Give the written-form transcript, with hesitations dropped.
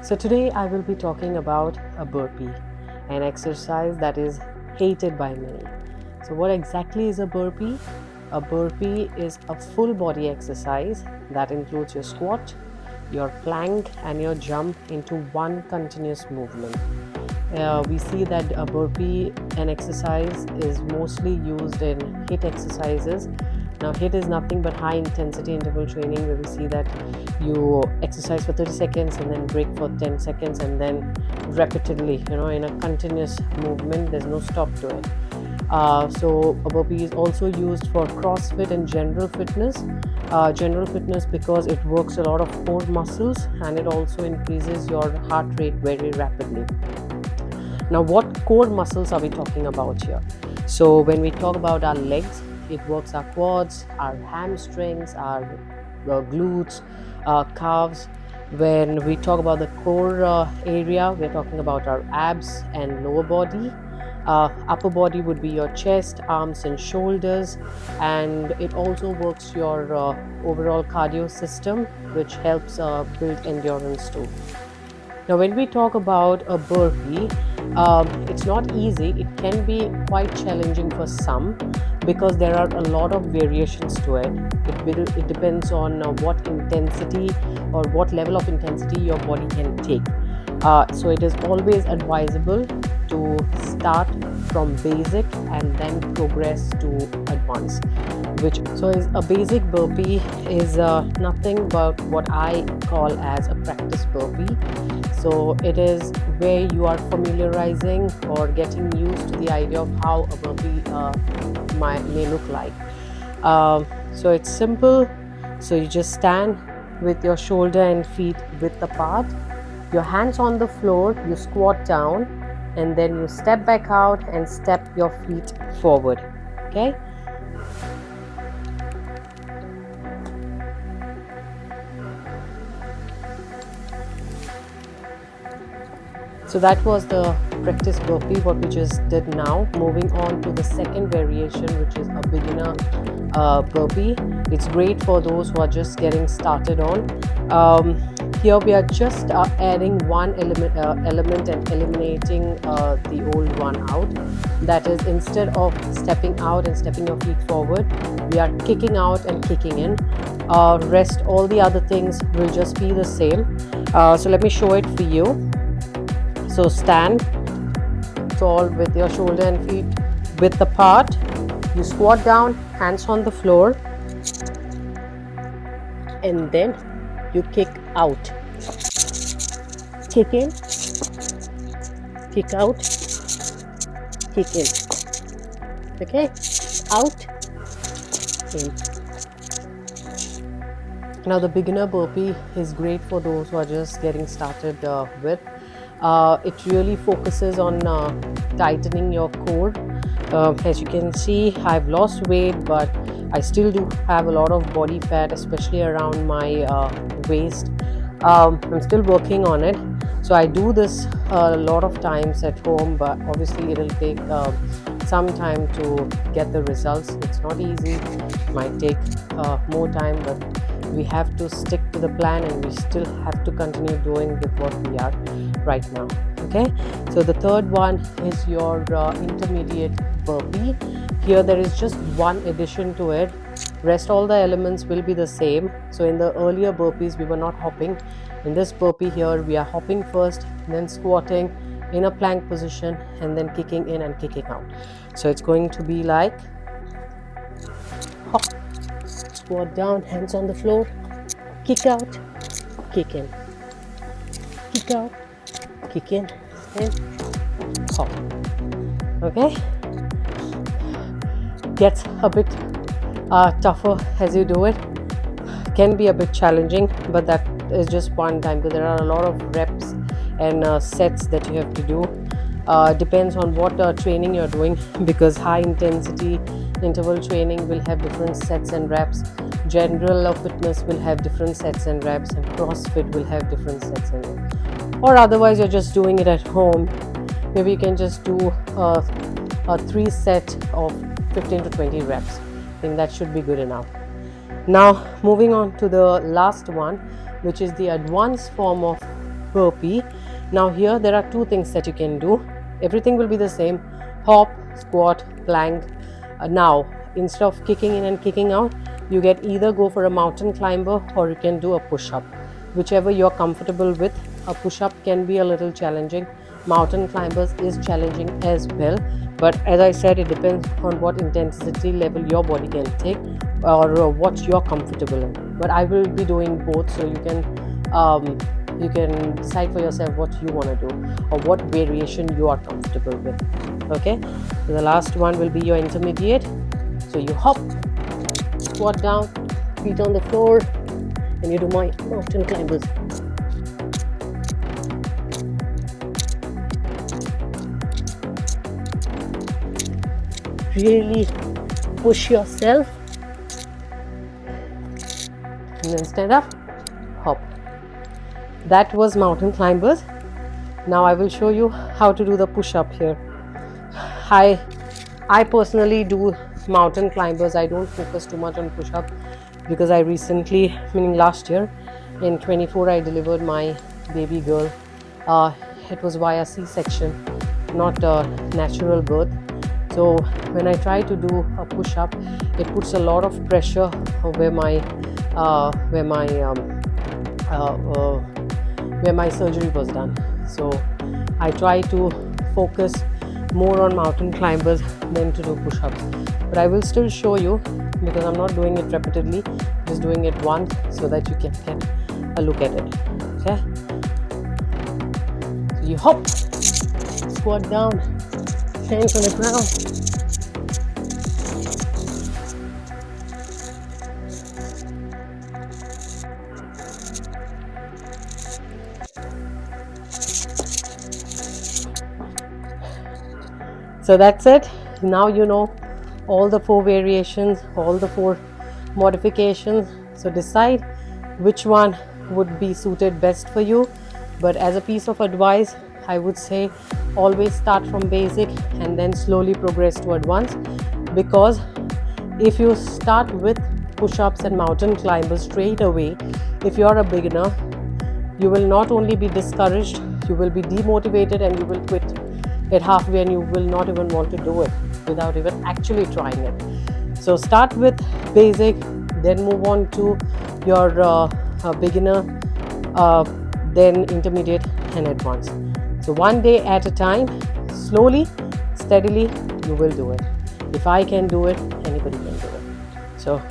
So today I will be talking about a burpee, an exercise that is hated by many. So what exactly is a burpee? A burpee is a full body exercise that includes your squat, your plank and your jump into one continuous movement. We see that a burpee, an exercise, is mostly used in HIIT exercises. Now, HIIT is nothing but high intensity interval training, where we see that you exercise for 30 seconds and then break for 10 seconds and then repeatedly, in a continuous movement. There's no stop to it. So a burpee is also used for CrossFit and general fitness. General fitness because it works a lot of core muscles and it also increases your heart rate very rapidly. Now, what core muscles are we talking about here? So when we talk about our legs, it works our quads, our hamstrings, our glutes, calves. When we talk about the core area, we're talking about our abs and lower body. Upper body would be your chest, arms and shoulders, and it also works your overall cardio system, which helps build endurance too. Now, when we talk about a burpee, it's not easy. It can be quite challenging for some because there are a lot of variations to it. It depends on what intensity or what level of intensity your body can take. So it is always advisable to start from basic and then progress to advanced. So is a basic burpee is nothing but what I call as a practice burpee. So it is where you are familiarizing or getting used to the idea of how a burpee may look like. So it's simple. So you just stand with your shoulder and feet width apart, your hands on the floor, you squat down, and then you step back out and step your feet forward. Okay. So that was the practice burpee, what we just did now. Moving on to the second variation, which is a beginner burpee. It's great for those who are just getting started on. Here we are just adding one element and eliminating the old one out. That is, instead of stepping out and stepping your feet forward, we are kicking out and kicking in. Rest, all the other things will just be the same. So let me show it for you. So stand tall with your shoulder and feet width apart. You squat down, hands on the floor, and then you kick out. Kick in, kick out, kick in. Okay, out, in. Now the beginner burpee is great for those who are just getting started with. It really focuses on tightening your core. As you can see, I've lost weight, but I still do have a lot of body fat, especially around my waist. I'm still working on it. So I do this a lot of times at home, but obviously it'll take some time to get the results. It's not easy. It might take more time, but we have to stick to the plan and we still have to continue doing with what we are right now. Okay, so the third one is your intermediate burpee. Here there is just one addition to it. Rest all the elements will be the same. So in the earlier burpees we were not hopping. In this burpee here we are hopping first, then squatting in a plank position, and then kicking in and kicking out. So it's going to be like hop, squat down, hands on the floor, kick out, kick in, kick out, kick in, and hop. Okay, gets a bit tougher as you do it. Can be a bit challenging, but that is just one time because there are a lot of reps and sets that you have to do. Depends on what training you're doing, because high intensity interval training will have different sets and reps. General fitness will have different sets and reps, and CrossFit will have different sets and reps. Or otherwise you're just doing it at home, maybe you can just do a 3 set of 15 to 20 reps. I think that should be good enough. Now moving on to the last one, which is the advanced form of burpee. Now here there are two things that you can do. Everything will be the same: hop, squat, plank. Now instead of kicking in and kicking out, you get either go for a mountain climber or you can do a push-up, whichever you're comfortable with. A push-up can be a little challenging. Mountain climbers is challenging as well, but as I said, it depends on what intensity level your body can take or what you're comfortable in. But I will be doing both, so you can decide for yourself what you want to do or what variation you are comfortable with. Okay, so the last one will be your intermediate. So you hop, squat down, feet on the floor, and you do my mountain climbers. Really push yourself and then stand up, hop. That was mountain climbers. Now I will show you how to do the push-up here. I personally do mountain climbers. I don't focus too much on push-up because I recently, meaning last year in 24, I delivered my baby girl. It was via C-section, not a natural birth. So when I try to do a push-up, it puts a lot of pressure where my surgery was done. So I try to focus more on mountain climbers than to do push-ups. But I will still show you because I'm not doing it repeatedly, just doing it once so that you can get a look at it. Okay? So you hop, squat down, hands on the ground. So that's it. Now you know all the 4 variations, all the 4 modifications. So decide which one would be suited best for you. But as a piece of advice, I would say always start from basic and then slowly progress to advanced, because if you start with push-ups and mountain climbers straight away, if you are a beginner, you will not only be discouraged, you will be demotivated and you will quit it halfway and you will not even want to do it without even actually trying it. So start with basic, then move on to your beginner, then intermediate and advanced. So one day at a time, slowly, steadily, you will do it. If I can do it, anybody can do it. So